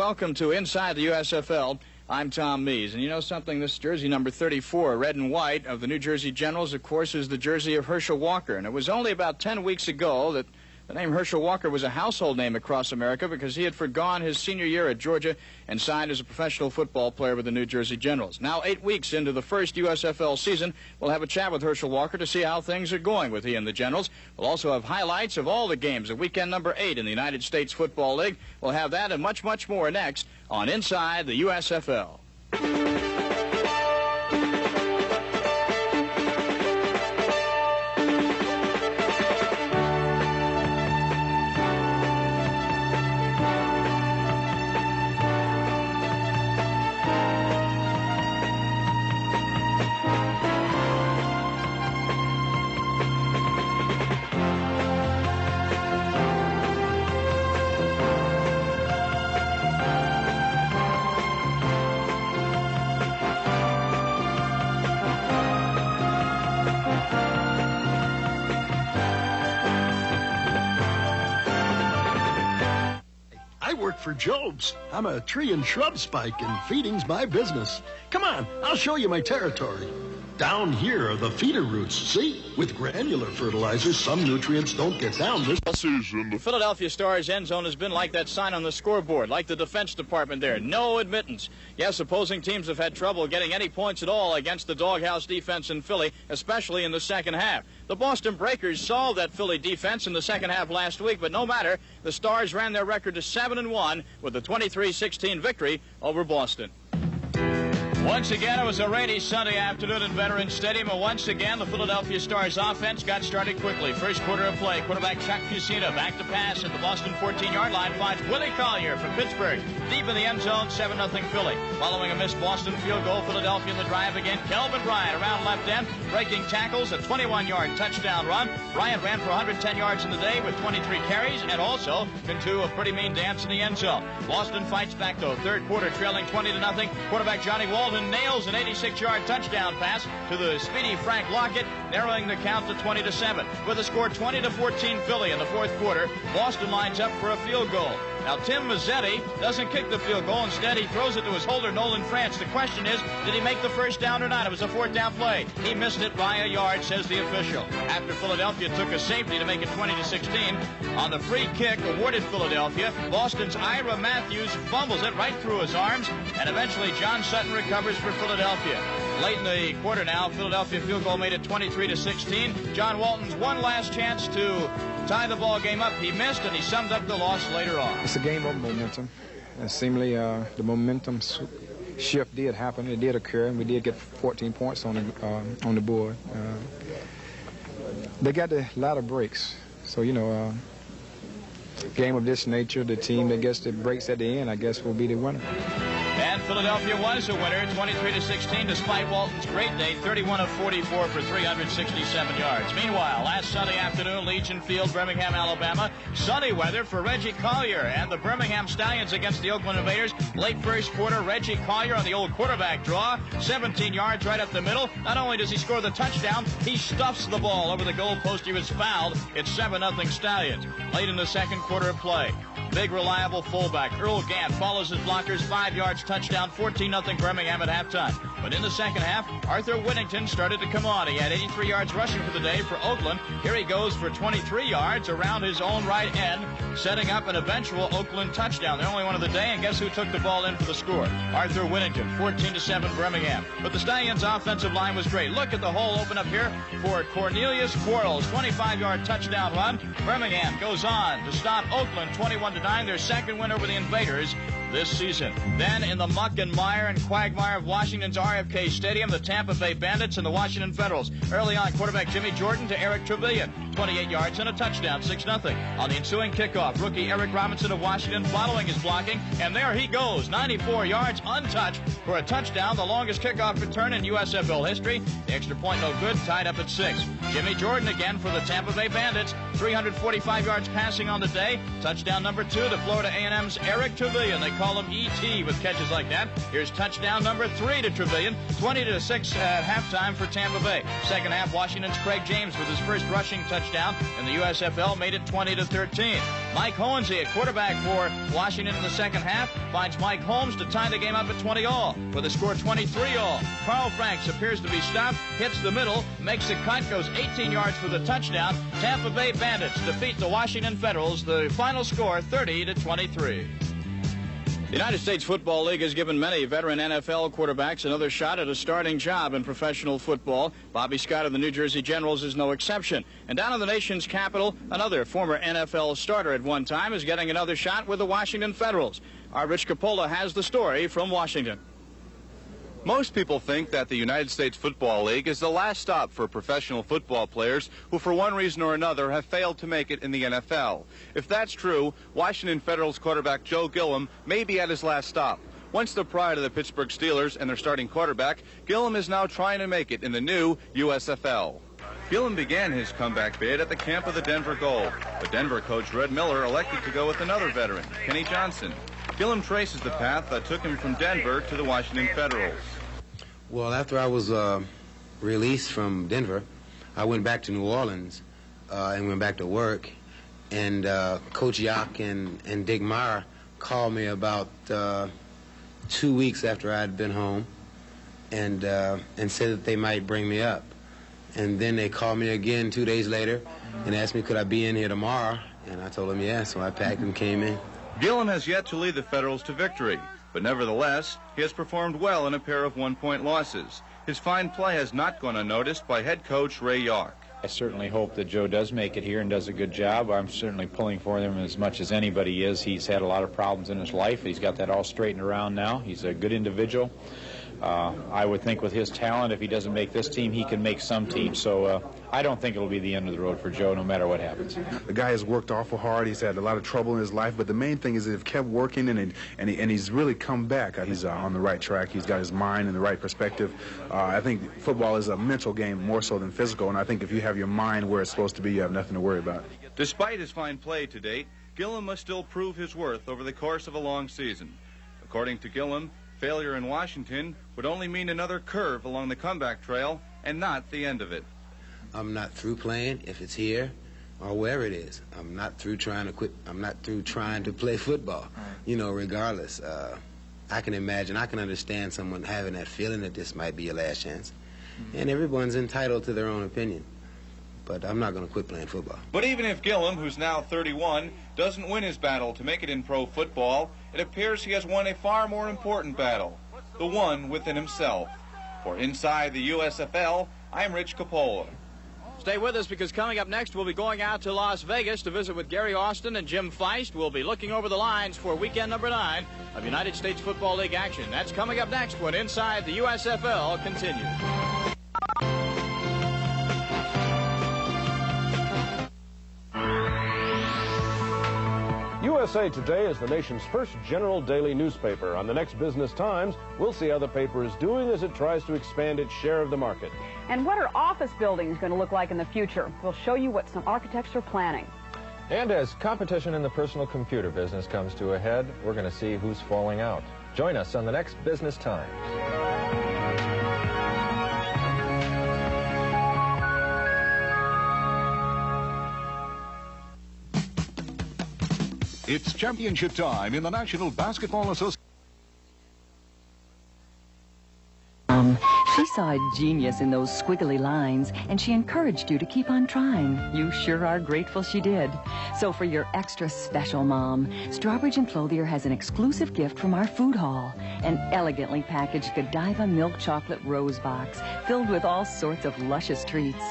welcome to Inside the USFL. I'm Tom Mees, and you know something? This jersey number 34, red and white, of the New Jersey Generals, of course, is the jersey of Herschel Walker. And it was only about 10 weeks ago that the name Herschel Walker was a household name across America because he had forgone his senior year at Georgia and signed as a professional football player with the New Jersey Generals. Now, 8 weeks into the first USFL season, we'll have a chat with Herschel Walker to see how things are going with he and the Generals. We'll also have highlights of all the games of weekend number 8 in the United States Football League. We'll have that and much, much more next on Inside the USFL. For Jobs. I'm a tree and shrub spike, and feeding's my business. Come on, I'll show you my territory. Down here are the feeder roots. See? With granular fertilizer, some nutrients don't get down this season. The Philadelphia Stars' end zone has been like that sign on the scoreboard, like the defense department there. No admittance. Yes, opposing teams have had trouble getting any points at all against the doghouse defense in Philly, especially in the second half. The Boston Breakers solved that Philly defense in the second half last week, but no matter, the Stars ran their record to 7-1 with a 23-16 victory over Boston. Once again, it was a rainy Sunday afternoon in Veterans Stadium, and once again, the Philadelphia Stars offense got started quickly. First quarter of play, quarterback Chuck Fusina back to pass at the Boston 14-yard line, finds Willie Collier from Pittsburgh. Deep in the end zone, 7-0 Philly. Following a missed Boston field goal, Philadelphia in the drive again. Kelvin Bryant around left end, breaking tackles, a 21-yard touchdown run. Bryant ran for 110 yards in the day with 23 carries, and also can do a pretty mean dance in the end zone. Boston fights back, though. Third quarter, trailing 20-0. Quarterback Johnny Walden nails an 86-yard touchdown pass to the speedy Frank Lockett, narrowing the count to 20-7. With a score 20-14 Philly in the fourth quarter, Boston lines up for a field goal. Now, Tim Mazzetti doesn't kick the field goal. Instead, he throws it to his holder, Nolan France. The question is, did he make the first down or not? It was a fourth down play. He missed it by a yard, says the official. After Philadelphia took a safety to make it 20-16, on the free kick awarded Philadelphia, Boston's Ira Matthews fumbles it right through his arms, and eventually John Sutton recovers for Philadelphia. Late in the quarter now, Philadelphia field goal made it 23-16. John Walton's one last chance to tie the ball game up. He missed, and he summed up the loss later on. It's a game of momentum. And seemingly the momentum shift did happen. It did occur, and we did get 14 points on the board. They got a lot of breaks. So, you know, game of this nature, the team that gets the breaks at the end, I guess, will be the winner. And Philadelphia was a winner, 23-16, despite Walton's great day, 31 of 44 for 367 yards. Meanwhile, last Sunday afternoon, Legion Field, Birmingham, Alabama, sunny weather for Reggie Collier and the Birmingham Stallions against the Oakland Invaders. Late first quarter, Reggie Collier on the old quarterback draw, 17 yards right up the middle. Not only does he score the touchdown, he stuffs the ball over the goal post. He was fouled. It's 7-0 Stallions. Late in the second quarter of play, big reliable fullback Earl Gant follows his blockers, 5 yards touchdown, 14-0 Birmingham at halftime. But in the second half, Arthur Whittington started to come on. He had 83 yards rushing for the day for Oakland. Here he goes for 23 yards around his own right end, setting up an eventual Oakland touchdown. The only one of the day, and guess who took the ball in for the score? Arthur Whittington, 14-7 Birmingham. But the Stallions' offensive line was great. Look at the hole open up here for Cornelius Quarles, 25-yard touchdown run. Birmingham goes on to stop Oakland 21-9, their second win over the Invaders this season. Then in the muck and mire and quagmire of Washington's RFK Stadium, the Tampa Bay Bandits and the Washington Federals. Early on, quarterback Jimmy Jordan to Eric Trevelyan, 28 yards and a touchdown, 6-0. On the ensuing kickoff, rookie Eric Robinson of Washington following his blocking, and there he goes, 94 yards untouched for a touchdown, the longest kickoff return in USFL history. The extra point no good, tied up at 6. Jimmy Jordan again for the Tampa Bay Bandits, 345 yards passing on the day. Touchdown number 2 to Florida A&M's Eric Trevelyan. They call him E.T. with catches like that. Here's touchdown number 3 to Trevelyan, 20-6 at halftime for Tampa Bay. Second half, Washington's Craig James with his first rushing touchdown touchdown, and the USFL made it 20-13. Mike Hohensee, a quarterback for Washington in the second half, finds Mike Holmes to tie the game up at 20-all, with a score 23-all. Carl Franks appears to be stopped, hits the middle, makes the cut, goes 18 yards for the touchdown. Tampa Bay Bandits defeat the Washington Federals. The final score 30-23. The United States Football League has given many veteran NFL quarterbacks another shot at a starting job in professional football. Bobby Scott of the New Jersey Generals is no exception. And down in the nation's capital, another former NFL starter at one time is getting another shot with the Washington Federals. Our Rich Capola has the story from Washington. Most people think that the United States Football League is the last stop for professional football players who, for one reason or another, have failed to make it in the NFL. If that's true, Washington Federals quarterback Joe Gilliam may be at his last stop. Once the pride of the Pittsburgh Steelers and their starting quarterback, Gilliam is now trying to make it in the new USFL. Gilliam began his comeback bid at the camp of the Denver Gold, but Denver coach Red Miller elected to go with another veteran, Kenny Johnson. Gilliam traces the path that took him from Denver to the Washington Federals. Well, after I was released from Denver, I went back to New Orleans and went back to work. And Coach Yock and Dick Meyer called me about 2 weeks after I had been home and said that they might bring me up. And then they called me again 2 days later and asked me could I be in here tomorrow. And I told them yes, so I packed and came in. Gilliam has yet to lead the Federals to victory, but nevertheless, he has performed well in a pair of one-point losses. His fine play has not gone unnoticed by head coach Ray York. I certainly hope that Joe does make it here and does a good job. I'm certainly pulling for him as much as anybody is. He's had a lot of problems in his life. He's got that all straightened around now. He's a good individual. I would think with his talent, if he doesn't make this team, he can make some teams. So I don't think it'll be the end of the road for Joe, no matter what happens. The guy has worked awful hard. He's had a lot of trouble in his life, but the main thing is that he's kept working and he's really come back. He's on the right track. He's got his mind in the right perspective. I think football is a mental game more so than physical, and I think if you have your mind where it's supposed to be, you have nothing to worry about. Despite his fine play to date, Gilliam must still prove his worth over the course of a long season. According to Gilliam, failure in Washington would only mean another curve along the comeback trail and not the end of it. I'm not through playing if it's here or wherever it is. I'm not through trying to quit. I'm not through trying to play football, you know, regardless. I can imagine, I can understand someone having that feeling that this might be your last chance. And everyone's entitled to their own opinion. But I'm not going to quit playing football. But even if Gilliam, who's now 31, doesn't win his battle to make it in pro football, it appears he has won a far more important battle, the one within himself. For Inside the USFL, I'm Rich Capola. Stay with us, because coming up next, we'll be going out to Las Vegas to visit with Gary Austin and Jim Feist. We'll be looking over the lines for weekend number 9 of United States Football League action. That's coming up next when Inside the USFL continues. USA Today is the nation's first general daily newspaper. On the next Business Times, we'll see how the paper is doing as it tries to expand its share of the market. And what are office buildings going to look like in the future? We'll show you what some architects are planning. And as competition in the personal computer business comes to a head, we're going to see who's falling out. Join us on the next Business Times. It's championship time in the National Basketball Association. She saw a genius in those squiggly lines, and she encouraged you to keep on trying. You sure are grateful she did. So for your extra special mom, Strawbridge & Clothier has an exclusive gift from our food hall, an elegantly packaged Godiva milk chocolate rose box filled with all sorts of luscious treats.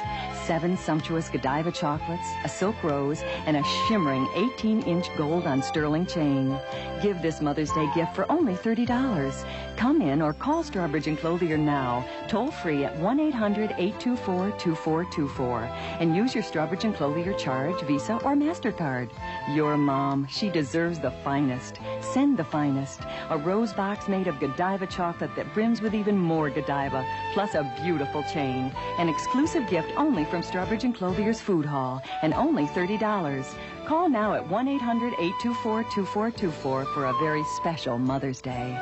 7 sumptuous Godiva chocolates, a silk rose, and a shimmering 18-inch gold on sterling chain. Give this Mother's Day gift for only $30. Come in or call Strawbridge & Clothier now, toll-free at 1-800-824-2424, and use your Strawbridge & Clothier charge, Visa, or MasterCard. Your mom, she deserves the finest. Send the finest. A rose box made of Godiva chocolate that brims with even more Godiva, plus a beautiful chain. An exclusive gift only from Strawbridge & Clothier's Food Hall, and only $30. Call now at 1-800-824-2424 for a very special Mother's Day.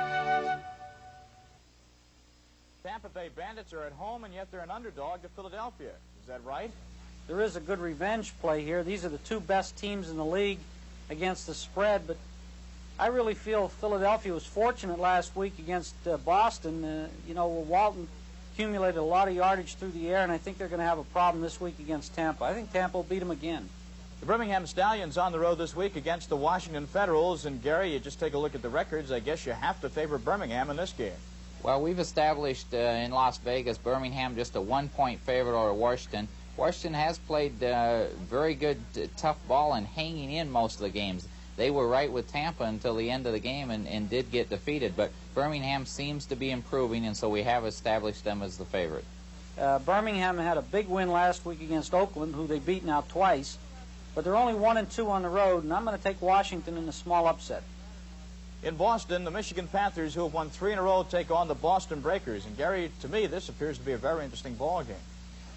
Tampa Bay Bandits are at home, and yet they're an underdog to Philadelphia. Is that right? there is a good revenge play here. These are the two best teams in the league against the spread, but I really feel Philadelphia was fortunate last week against Boston. You know, Walton accumulated a lot of yardage through the air, and I think they're going to have a problem this week against Tampa. I think Tampa will beat them again. The Birmingham Stallions on the road this week against the Washington Federals. And, Gary, you just take a look at the records. I guess you have to favor Birmingham in this game. Well, we've established in Las Vegas, Birmingham just a 1-point favorite over Washington. Washington has played very good, tough ball and hanging in most of the games. They were right with Tampa until the end of the game and did get defeated. But Birmingham seems to be improving, and so we have established them as the favorite. Birmingham had a big win last week against Oakland, who they beat now twice. But they're only 1-2 on the road, and I'm going to take Washington in a small upset. In Boston, the Michigan Panthers, who have won 3 in a row, take on the Boston Breakers. And, Gary, to me, this appears to be a very interesting ball game.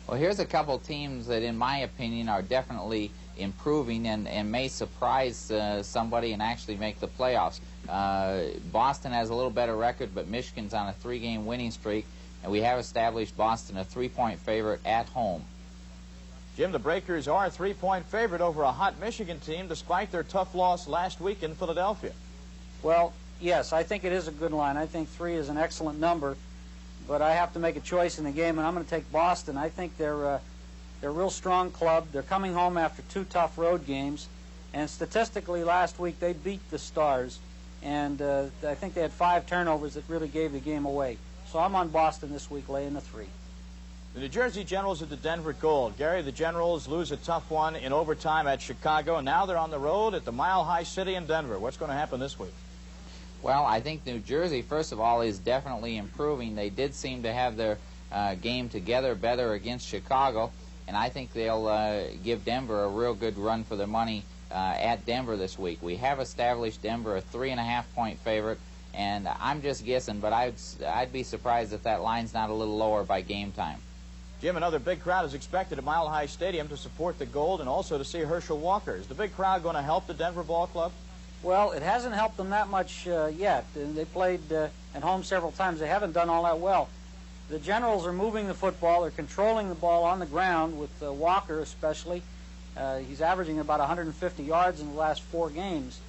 Well, here's a couple teams that, in my opinion, are definitely improving and may surprise somebody and actually make the playoffs. Boston has a little better record, but Michigan's on a 3-game winning streak, and we have established Boston a 3-point favorite at home. Jim, the Breakers are a 3-point favorite over a hot Michigan team despite their tough loss last week in Philadelphia. Well, yes, I think it is a good line. I think 3 is an excellent number, but I have to make a choice in the game, and I'm going to take Boston. I think they're a real strong club. They're coming home after 2 tough road games, and statistically last week they beat the Stars, and I think they had 5 turnovers that really gave the game away. So I'm on Boston this week, laying the 3. The New Jersey Generals at the Denver Gold. Gary, the Generals lose a tough one in overtime at Chicago, and now they're on the road at the Mile High City in Denver. What's going to happen this week? Well, I think New Jersey, first of all, is definitely improving. They did seem to have their game together better against Chicago, and I think they'll give Denver a real good run for their money at Denver this week. We have established Denver a 3.5-point favorite, and I'm just guessing, but I'd be surprised if that line's not a little lower by game time. Jim, another big crowd is expected at Mile High Stadium to support the Gold and also to see Herschel Walker. Is the big crowd going to help the Denver Ball Club? Well, it hasn't helped them that much yet. They played at home several times. They haven't done all that well. The Generals are moving the football. They're controlling the ball on the ground with Walker especially. He's averaging about 150 yards in the last 4 games.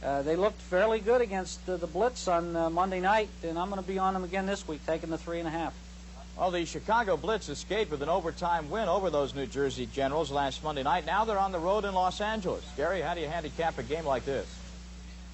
They looked fairly good against the Blitz on Monday night, and I'm going to be on them again this week, taking the 3.5. Well, the Chicago Blitz escaped with an overtime win over those New Jersey Generals last Monday night. Now they're on the road in Los Angeles. Gary, how do you handicap a game like this?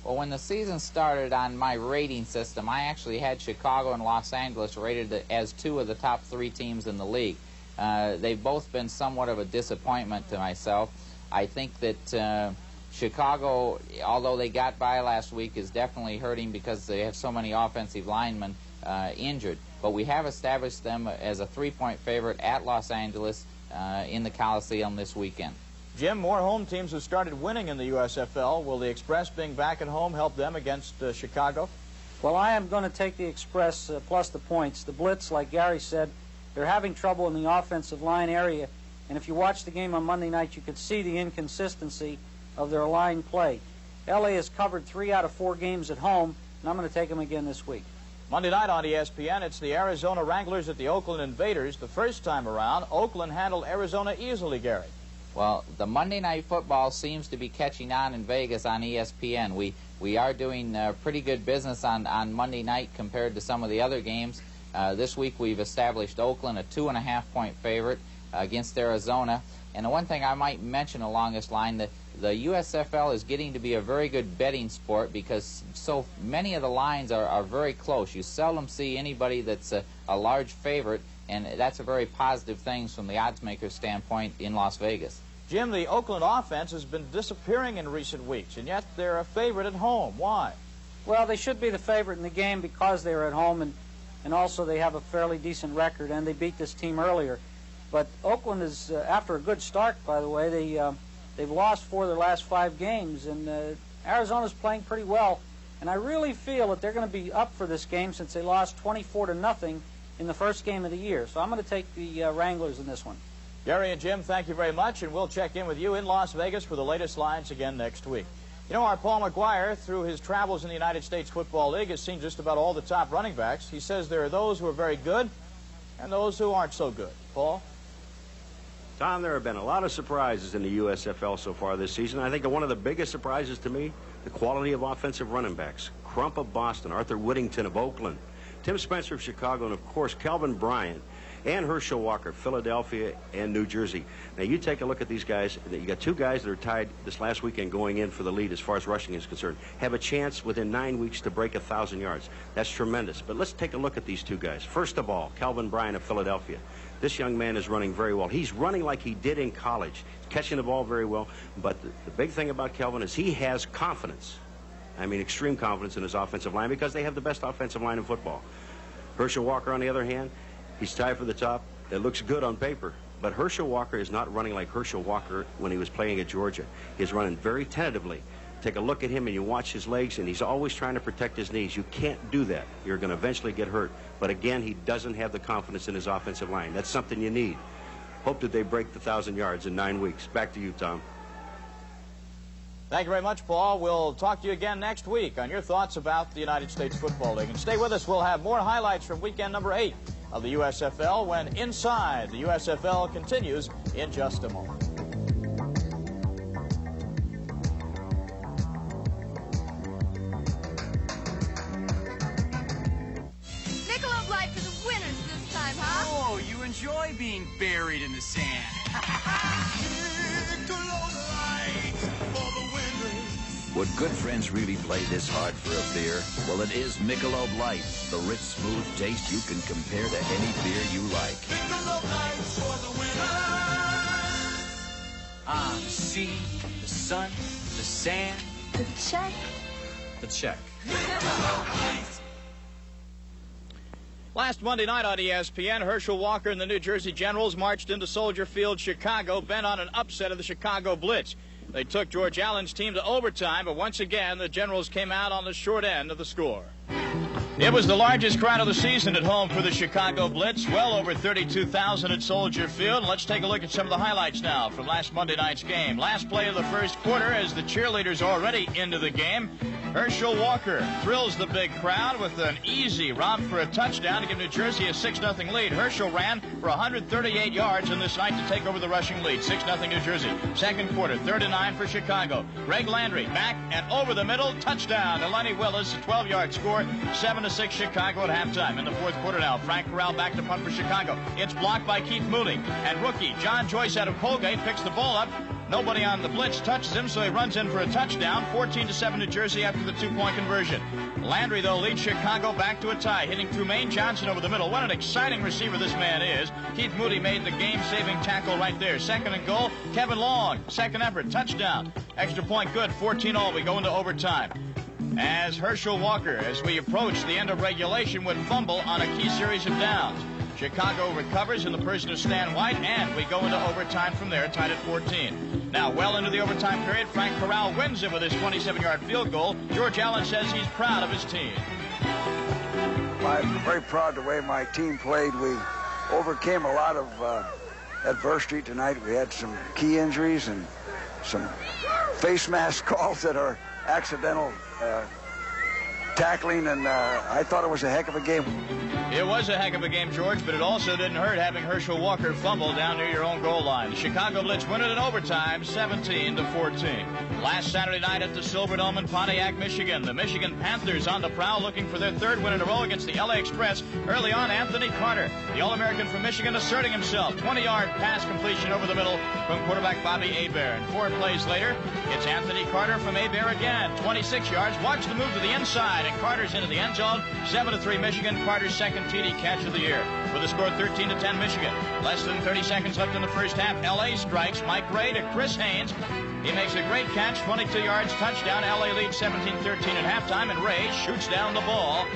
Well, when the season started on my rating system, I actually had Chicago and Los Angeles rated as 2 of the top 3 teams in the league. They've both been somewhat of a disappointment to myself. I think that Chicago, although they got by last week, is definitely hurting because they have so many offensive linemen injured. But we have established them as a 3-point favorite at Los Angeles in the Coliseum this weekend. Jim, more home teams have started winning in the USFL. Will the Express being back at home help them against Chicago? Well, I am going to take the Express plus the points. The Blitz, like Gary said, they're having trouble in the offensive line area. And if you watch the game on Monday night, you could see the inconsistency of their line play. L.A. has covered 3 out of 4 games at home, and I'm going to take them again this week. Monday night on ESPN, it's the Arizona Wranglers at the Oakland Invaders. The first time around, Oakland handled Arizona easily, Gary. Well, the Monday Night Football seems to be catching on in Vegas on ESPN. We are doing pretty good business on Monday night compared to some of the other games. This week we've established Oakland a 2.5-point favorite against Arizona. And the one thing I might mention along this line, that the USFL is getting to be a very good betting sport because so many of the lines are very close. You seldom see anybody that's a large favorite, and that's a very positive thing from the odds maker's standpoint in Las Vegas. Jim, the Oakland offense has been disappearing in recent weeks, and yet they're a favorite at home. Why? Well, they should be the favorite in the game because they're at home, and also they have a fairly decent record, and they beat this team earlier. But Oakland is, after a good start, by the way, they've lost 4 of their last 5 games, and Arizona's playing pretty well. And I really feel that they're going to be up for this game since they lost 24-0 in the first game of the year. So I'm going to take the Wranglers in this one. Gary and Jim, thank you very much, and we'll check in with you in Las Vegas for the latest lines again next week. You know, our Paul McGuire, through his travels in the United States Football League, has seen just about all the top running backs. He says there are those who are very good and those who aren't so good. Paul? Tom, there have been a lot of surprises in the USFL so far this season. I think one of the biggest surprises to me, the quality of offensive running backs. Crump of Boston, Arthur Whittington of Oakland, Tim Spencer of Chicago, and, of course, Calvin Bryant and Herschel Walker, Philadelphia and New Jersey. Now, you take a look at these guys. You got two guys that are tied this last weekend going in for the lead as far as rushing is concerned. Have a chance within 9 weeks to break 1,000 yards. That's tremendous. But let's take a look at these two guys. First of all, Calvin Bryant of Philadelphia. This young man is running very well. He's running like he did in college, catching the ball very well. But the big thing about Calvin is he has confidence. I mean, extreme confidence in his offensive line because they have the best offensive line in football. Herschel Walker, on the other hand, he's tied for the top. It looks good on paper. But Herschel Walker is not running like Herschel Walker when he was playing at Georgia. He's running very tentatively. Take a look at him and you watch his legs, and he's always trying to protect his knees. You can't do that. You're going to eventually get hurt. But again, he doesn't have the confidence in his offensive line. That's something you need. Hope that they break the 1,000 yards in 9 weeks. Back to you, Tom. Thank you very much, Paul. We'll talk to you again next week on your thoughts about the United States Football League. And stay with us. We'll have more highlights from weekend number 8 of the USFL when Inside the USFL continues in just a moment. Michelob Light for the winners this time, huh? Oh, you enjoy being buried in the sand. Would good friends really play this hard for a beer? Well, it is Michelob Light, the rich, smooth taste you can compare to any beer you like. Michelob Light for the winners. The sea, the sun, the sand. The check. The check. Last Monday night on ESPN, Herschel Walker and the New Jersey Generals marched into Soldier Field, Chicago, bent on an upset of the Chicago Blitz. They took George Allen's team to overtime, but once again, the Generals came out on the short end of the score. It was the largest crowd of the season at home for the Chicago Blitz, well over 32,000 at Soldier Field. Let's take a look at some of the highlights now from last Monday night's game. Last play of the first quarter as the cheerleaders already into the game. Herschel Walker thrills the big crowd with an easy romp for a touchdown to give New Jersey a 6-0 lead. Herschel ran for 138 yards in this night to take over the rushing lead. 6-0 New Jersey. Second quarter, 3rd and 9 for Chicago. Greg Landry back and over the middle. Touchdown to Lenny Willis, a 12-yard score. 7-6 Chicago at halftime. In the fourth quarter now, Frank Corral back to punt for Chicago. It's blocked by Keith Moody. And rookie John Joyce out of Colgate picks the ball up. Nobody on the blitz touches him, so he runs in for a touchdown. 14-7 New Jersey after the 2-point conversion. Landry, though, leads Chicago back to a tie, hitting Trumaine Johnson over the middle. What an exciting receiver this man is. Keith Moody made the game-saving tackle right there. Second and goal, Kevin Long. Second effort, touchdown. Extra point good, 14-all. We go into overtime. As Herschel Walker, as we approach the end of regulation, would fumble on a key series of downs. Chicago recovers in the person of Stan White, and we go into overtime from there, tied at 14. Now, well into the overtime period, Frank Corral wins it with his 27-yard field goal. George Allen says he's proud of his team. I'm very proud of the way my team played. We overcame a lot of adversity tonight. We had some key injuries and some face mask calls that are accidental tackling, and I thought it was a heck of a game. It was a heck of a game, George, but it also didn't hurt having Herschel Walker fumble down near your own goal line. The Chicago Blitz win it in overtime, 17-14. Last Saturday night at the Silverdome in Pontiac, Michigan, the Michigan Panthers on the prowl looking for their 3rd win in a row against the LA Express. Early on, Anthony Carter, the All-American from Michigan, asserting himself. 20-yard pass completion over the middle from quarterback Bobby Hebert. And 4 plays later, it's Anthony Carter from Hebert again. 26 yards. Watch the move to the inside, and Carter's into the end zone. 7-3 Michigan. Carter's second TD catch of the year. With the score 13-10 Michigan. Less than 30 seconds left in the first half. LA strikes Mike Ray to Chris Haynes. He makes a great catch, 22 yards, touchdown. LA leads 17-13 at halftime, and Ray shoots down the ball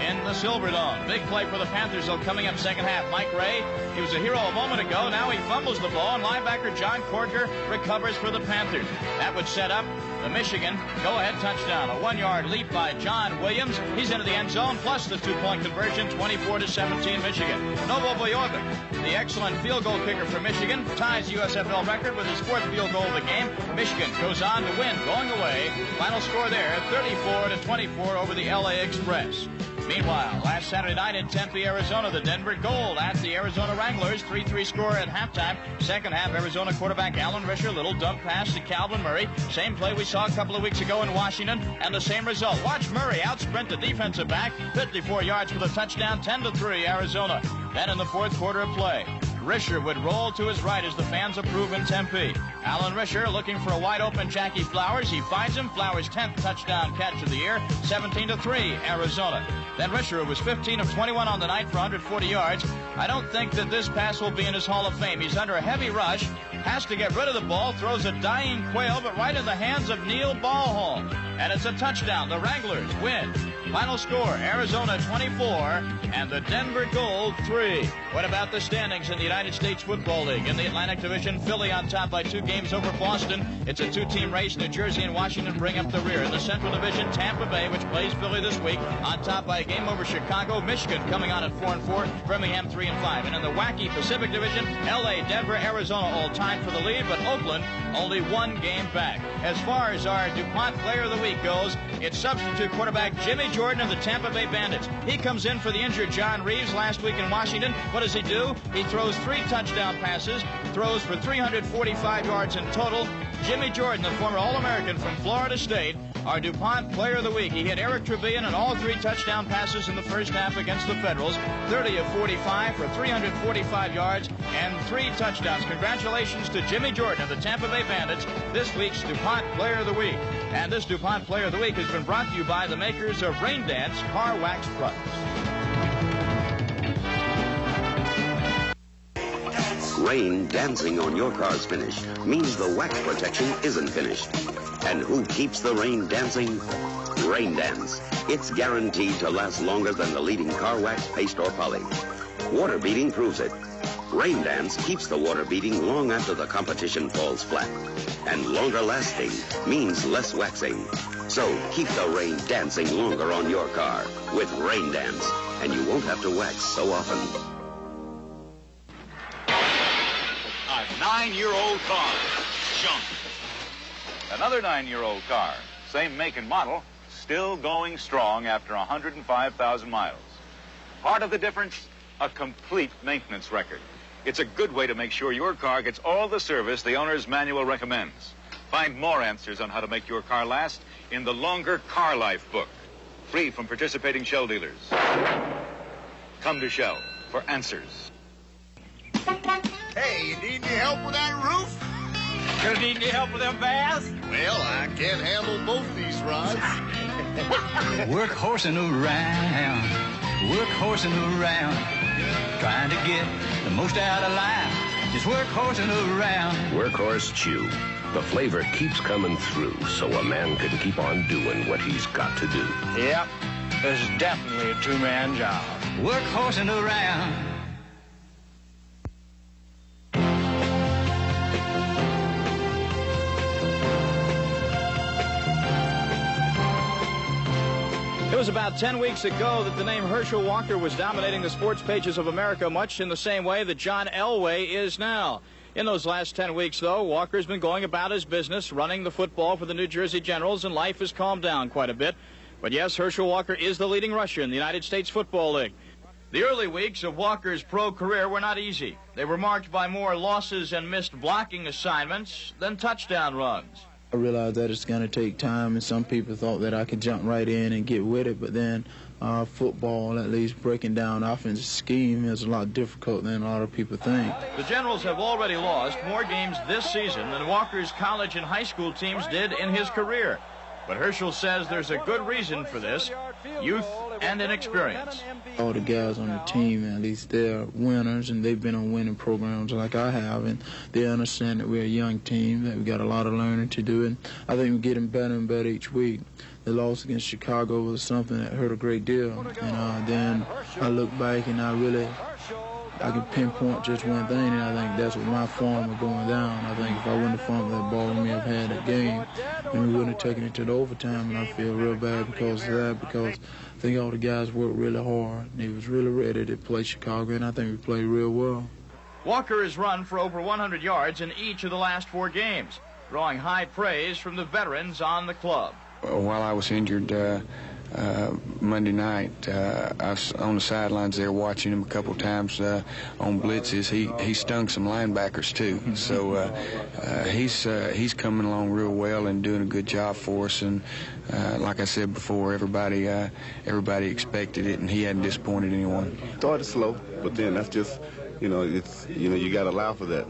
in the Silverdome. Big play for the Panthers, though, coming up second half. Mike Ray, he was a hero a moment ago. Now he fumbles the ball, and linebacker John Corker recovers for the Panthers. That would set up the Michigan go-ahead touchdown. A 1-yard leap by John Williams. He's into the end zone, plus the 2-point conversion, 24-17 Michigan. Novo Bojovic, the excellent field goal kicker for Michigan, ties USFL record with his 4th field goal of the game. Michigan goes on to win, going away. Final score there, 34-24 over the LA Express. Meanwhile, last Saturday night in Tempe, Arizona, the Denver Gold at the Arizona Wranglers. 3-3 score at halftime. Second half, Arizona quarterback Alan Risher, little dump pass to Calvin Murray. Same play we saw a couple of weeks ago in Washington, and the same result. Watch Murray out-sprint the defensive back, 54 yards for the touchdown, 10-3 Arizona. Then in the fourth quarter of play, Risher would roll to his right as the fans approve in Tempe. Alan Risher looking for a wide-open Jackie Flowers. He finds him. Flowers' 10th touchdown catch of the year, 17-3 Arizona. Then Risher was 15 of 21 on the night for 140 yards. I don't think that this pass will be in his Hall of Fame. He's under a heavy rush, has to get rid of the ball, throws a dying Quail, but right in the hands of Neil Ballholm. And it's a touchdown. The Wranglers win. Final score, Arizona 24 and the Denver Gold 3. What about the standings in the United States Football League? In the Atlantic Division, Philly on top by 2 games over Boston. It's a 2-team race. New Jersey and Washington bring up the rear. In the Central Division, Tampa Bay, which plays Philly this week, on top by a game over Chicago. Michigan coming on at 4-4. Birmingham 3-5. And in the wacky Pacific Division, L.A., Denver, Arizona all tied for the lead, but Oakland only 1 game back. As far as our DuPont Player of the Week goes, it's substitute quarterback Jimmy Jordan of the Tampa Bay Bandits. He comes in for the injured John Reeves last week in Washington. What does he do? He throws 3 touchdown passes, throws for 345 yards in total. Jimmy Jordan, the former All-American from Florida State, our DuPont Player of the Week. He hit Eric Trevelyan on all 3 touchdown passes in the first half against the Federals. 30 of 45 for 345 yards and 3 touchdowns. Congratulations to Jimmy Jordan of the Tampa Bay Bandits, this week's DuPont Player of the Week. And this DuPont Player of the Week has been brought to you by the makers of Rain Dance Car Wax Products. Rain dancing on your car's finish means the wax protection isn't finished. And who keeps the rain dancing? Rain Dance. It's guaranteed to last longer than the leading car wax, paste, or poly. Water beading proves it. Rain Dance keeps the water beading long after the competition falls flat. And longer lasting means less waxing. So keep the rain dancing longer on your car with Rain Dance, and you won't have to wax so often. A 9-year-old car. Junk. Another 9-year-old car, same make and model, still going strong after 105,000 miles. Part of the difference, a complete maintenance record. It's a good way to make sure your car gets all the service the owner's manual recommends. Find more answers on how to make your car last in the Longer Car Life book, free from participating Shell dealers. Come to Shell for answers. Hey, you need any help with that roof? Gonna need any help with them baths? Well, I can't handle both these rods. Work horsing around, trying to get the most out of life. Just work horsing around. Workhorse Chew. The flavor keeps coming through so a man can keep on doing what he's got to do. Yep, this is definitely a 2-man job. Work horsing around. It was about 10 weeks ago that the name Herschel Walker was dominating the sports pages of America, much in the same way that John Elway is now. In those last 10 weeks, though, Walker's been going about his business, running the football for the New Jersey Generals, and life has calmed down quite a bit. But yes, Herschel Walker is the leading rusher in the United States Football League. The early weeks of Walker's pro career were not easy. They were marked by more losses and missed blocking assignments than touchdown runs. I realized that it's going to take time, and some people thought that I could jump right in and get with it, but then football, at least breaking down offensive scheme, is a lot difficult than a lot of people think. The Generals have already lost more games this season than Walker's college and high school teams did in his career. But Herschel says there's a good reason for this: youth and inexperience. All the guys on the team, at least, they're winners, and they've been on winning programs like I have, and they understand that we're a young team, that we got a lot of learning to do, and I think we're getting better and better each week. The loss against Chicago was something that hurt a great deal, and then I look back and I can pinpoint just one thing, and I think that's what my form of going down. I think if I wouldn't have fumbled that ball, we may have had that game, and we wouldn't have taken it to the overtime, and I feel real bad because of that, because I think all the guys worked really hard, and they was really ready to play Chicago, and I think we played real well. Walker has run for over 100 yards in each of the last 4 games, drawing high praise from the veterans on the club. While I was injured, Monday night. I was on the sidelines there watching him a couple times on blitzes. He stung some linebackers too. So he's coming along real well and doing a good job for us. And like I said before, everybody expected it, and he hadn't disappointed anyone. Started slow, but then that's just, you know, you got to allow for that.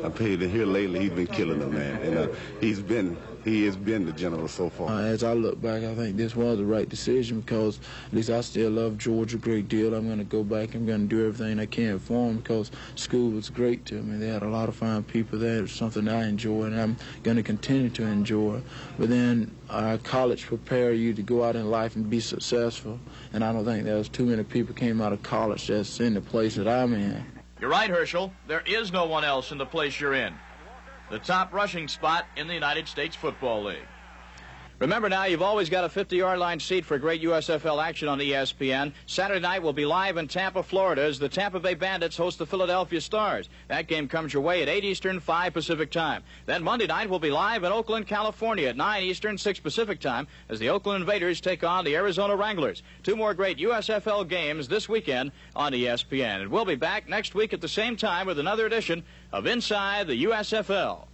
I paid to hear lately he's been killing them, man, and he has been the general so far. As I look back, I think this was the right decision because at least I still love Georgia a great deal. I'm going to go back. I'm going to do everything I can for them because school was great to me. They had a lot of fine people there. It was something I enjoy, and I'm going to continue to enjoy. But then college prepare you to go out in life and be successful, and I don't think there's too many people came out of college that's in the place that I'm in. You're right, Herschel. There is no one else in the place you're in. The top rushing spot in the United States Football League. Remember now, you've always got a 50-yard line seat for great USFL action on ESPN. Saturday night we'll be live in Tampa, Florida as the Tampa Bay Bandits host the Philadelphia Stars. That game comes your way at 8 Eastern, 5 Pacific time. Then Monday night we'll be live in Oakland, California at 9 Eastern, 6 Pacific time as the Oakland Invaders take on the Arizona Wranglers. Two more great USFL games this weekend on ESPN. And we'll be back next week at the same time with another edition of Inside the USFL.